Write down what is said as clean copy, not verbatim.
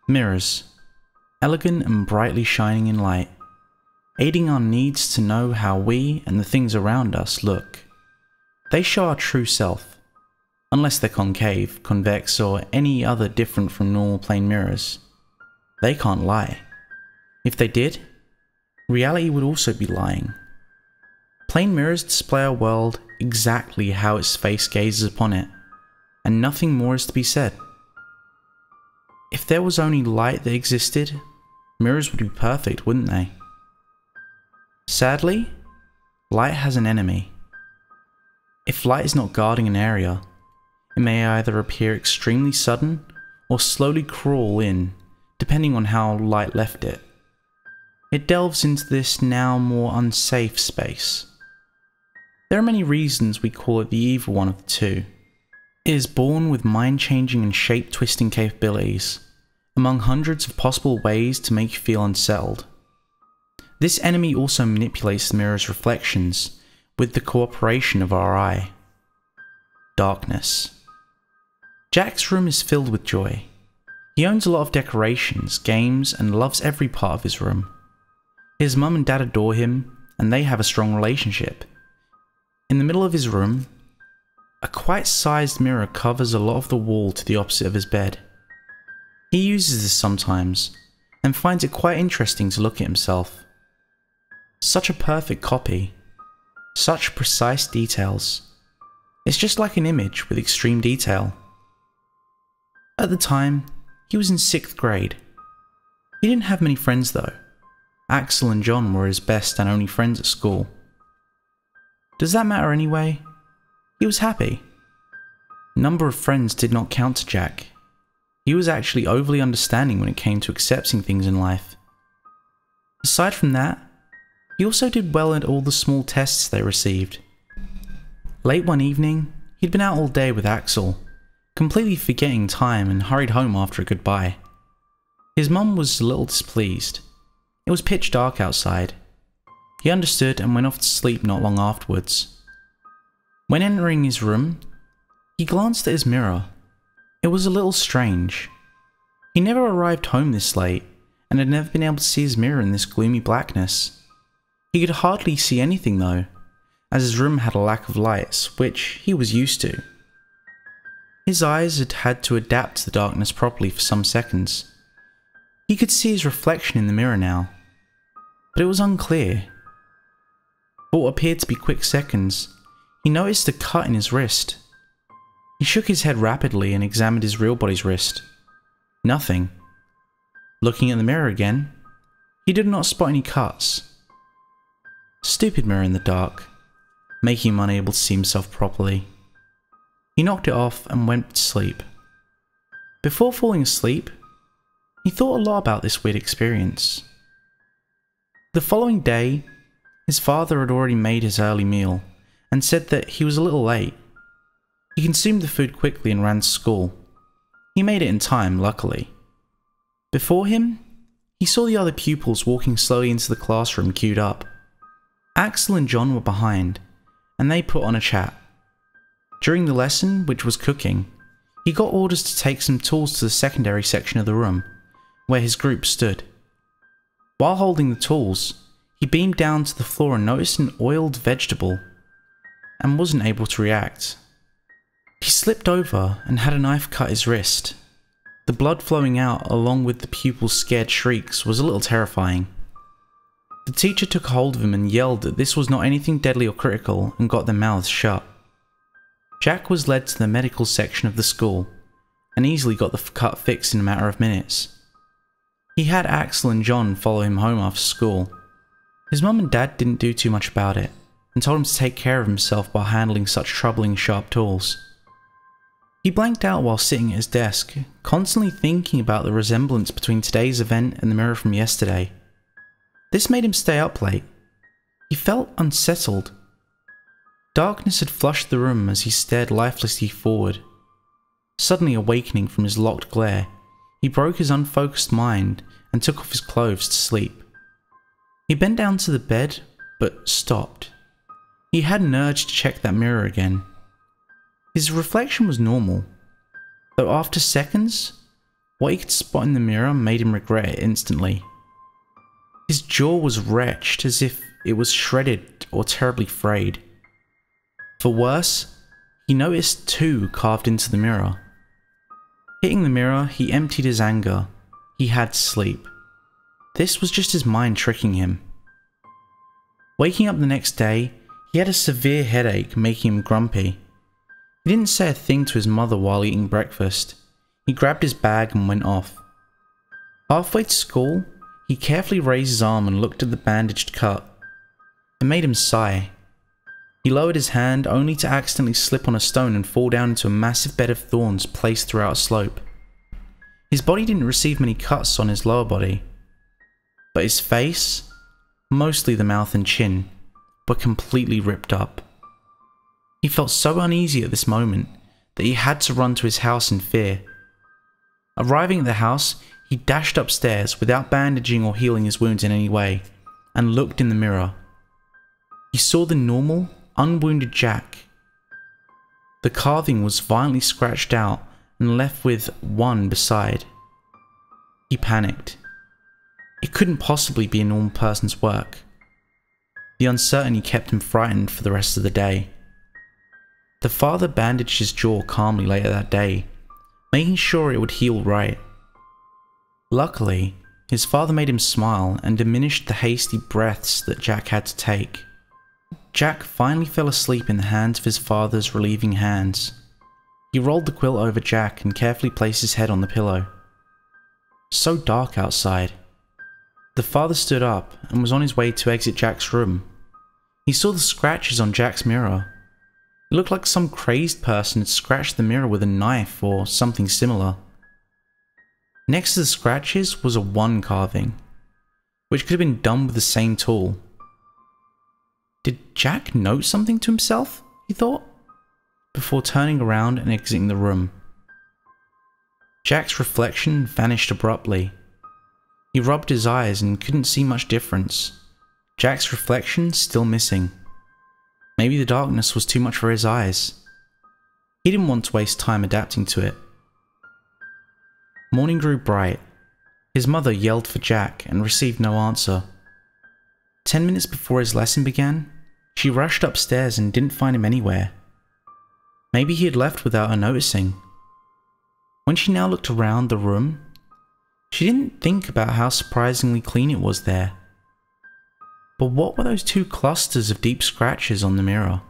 Mirrors, elegant and brightly shining in light, aiding our needs to know how we and the things around us look. They show our true self, unless they're concave, convex, or any other different from normal plane mirrors. They can't lie. If they did, reality would also be lying. Plane mirrors display our world exactly how its face gazes upon it, and nothing more is to be said. If there was only light that existed, mirrors would be perfect, wouldn't they? Sadly, light has an enemy. If light is not guarding an area, it may either appear extremely sudden or slowly crawl in, depending on how light left it. It delves into this now more unsafe space. There are many reasons we call it the evil one of the two. It is born with mind-changing and shape-twisting capabilities, among hundreds of possible ways to make you feel unsettled. This enemy also manipulates the mirror's reflections with the cooperation of our eye. Darkness. Jack's room is filled with joy. He owns a lot of decorations, games, and loves every part of his room. His mum and dad adore him, and they have a strong relationship. In the middle of his room, a quite sized mirror covers a lot of the wall to the opposite of his bed. He uses this sometimes, and finds it quite interesting to look at himself. Such a perfect copy. Such precise details. It's just like an image with extreme detail. At the time, he was in 6th grade. He didn't have many friends though. Axel and John were his best and only friends at school. Does that matter anyway? He was happy. Number of friends did not count to Jack. He was actually overly understanding when it came to accepting things in life. Aside from that, he also did well at all the small tests they received. Late one evening, he'd been out all day with Axel, completely forgetting time, and hurried home after a goodbye. His mum was a little displeased. It was pitch dark outside. He understood and went off to sleep not long afterwards. When entering his room, he glanced at his mirror. It was a little strange. He never arrived home this late, and had never been able to see his mirror in this gloomy blackness. He could hardly see anything though, as his room had a lack of lights, which he was used to. His eyes had had to adapt to the darkness properly for some seconds. He could see his reflection in the mirror now, but it was unclear. For what appeared to be quick seconds, he noticed a cut in his wrist. He shook his head rapidly and examined his real body's wrist. Nothing. Looking at the mirror again, he did not spot any cuts. Stupid mirror in the dark, making him unable to see himself properly. He knocked it off and went to sleep. Before falling asleep, he thought a lot about this weird experience. The following day, his father had already made his early meal and said that he was a little late. He consumed the food quickly and ran to school. He made it in time, luckily. Before him, he saw the other pupils walking slowly into the classroom queued up. Axel and John were behind, and they put on a chat. During the lesson, which was cooking, he got orders to take some tools to the secondary section of the room, where his group stood. While holding the tools, he beamed down to the floor and noticed an oiled vegetable, and wasn't able to react. He slipped over and had a knife cut his wrist. The blood flowing out along with the pupils' scared shrieks was a little terrifying. The teacher took hold of him and yelled that this was not anything deadly or critical and got their mouths shut. Jack was led to the medical section of the school and easily got the cut fixed in a matter of minutes. He had Axel and John follow him home after school. His mum and dad didn't do too much about it and told him to take care of himself while handling such troubling sharp tools. He blanked out while sitting at his desk, constantly thinking about the resemblance between today's event and the mirror from yesterday. This made him stay up late. He felt unsettled. Darkness had flushed the room as he stared lifelessly forward. Suddenly awakening from his locked glare, he broke his unfocused mind and took off his clothes to sleep. He bent down to the bed, but stopped. He had an urge to check that mirror again. His reflection was normal, though after seconds, What he could spot in the mirror made him regret it instantly. His jaw was wretched, as if it was shredded or terribly frayed. For worse, he noticed 2 carved into the mirror. Hitting the mirror, he emptied his anger. He had to sleep. This was just his mind tricking him. Waking up the next day, he had a severe headache, making him grumpy. He didn't say a thing to his mother while eating breakfast. He grabbed his bag and went off. Halfway to school, he carefully raised his arm and looked at the bandaged cut. It made him sigh. He lowered his hand only to accidentally slip on a stone and fall down into a massive bed of thorns placed throughout a slope. His body didn't receive many cuts on his lower body, but his face, mostly the mouth and chin, were completely ripped up. He felt so uneasy at this moment that he had to run to his house in fear. Arriving at the house, he dashed upstairs without bandaging or healing his wounds in any way, and looked in the mirror. He saw the normal, unwounded Jack. The carving was violently scratched out and left with 1 beside. He panicked. It couldn't possibly be a normal person's work. The uncertainty kept him frightened for the rest of the day. The father bandaged his jaw calmly later that day, making sure it would heal right. Luckily, his father made him smile and diminished the hasty breaths that Jack had to take. Jack finally fell asleep in the hands of his father's relieving hands. He rolled the quilt over Jack and carefully placed his head on the pillow. So dark outside. The father stood up and was on his way to exit Jack's room. He saw the scratches on Jack's mirror. It looked like some crazed person had scratched the mirror with a knife or something similar. Next to the scratches was a 1 carving, which could have been done with the same tool. Did Jack note something to himself, he thought, before turning around and exiting the room. Jack's reflection vanished abruptly. He rubbed his eyes and couldn't see much difference. Jack's reflection still missing. Maybe the darkness was too much for his eyes. He didn't want to waste time adapting to it. Morning grew bright. His mother yelled for Jack and received no answer. 10 minutes before his lesson began, she rushed upstairs and didn't find him anywhere. Maybe he had left without her noticing. When she now looked around the room, she didn't think about how surprisingly clean it was there. But what were those 2 clusters of deep scratches on the mirror?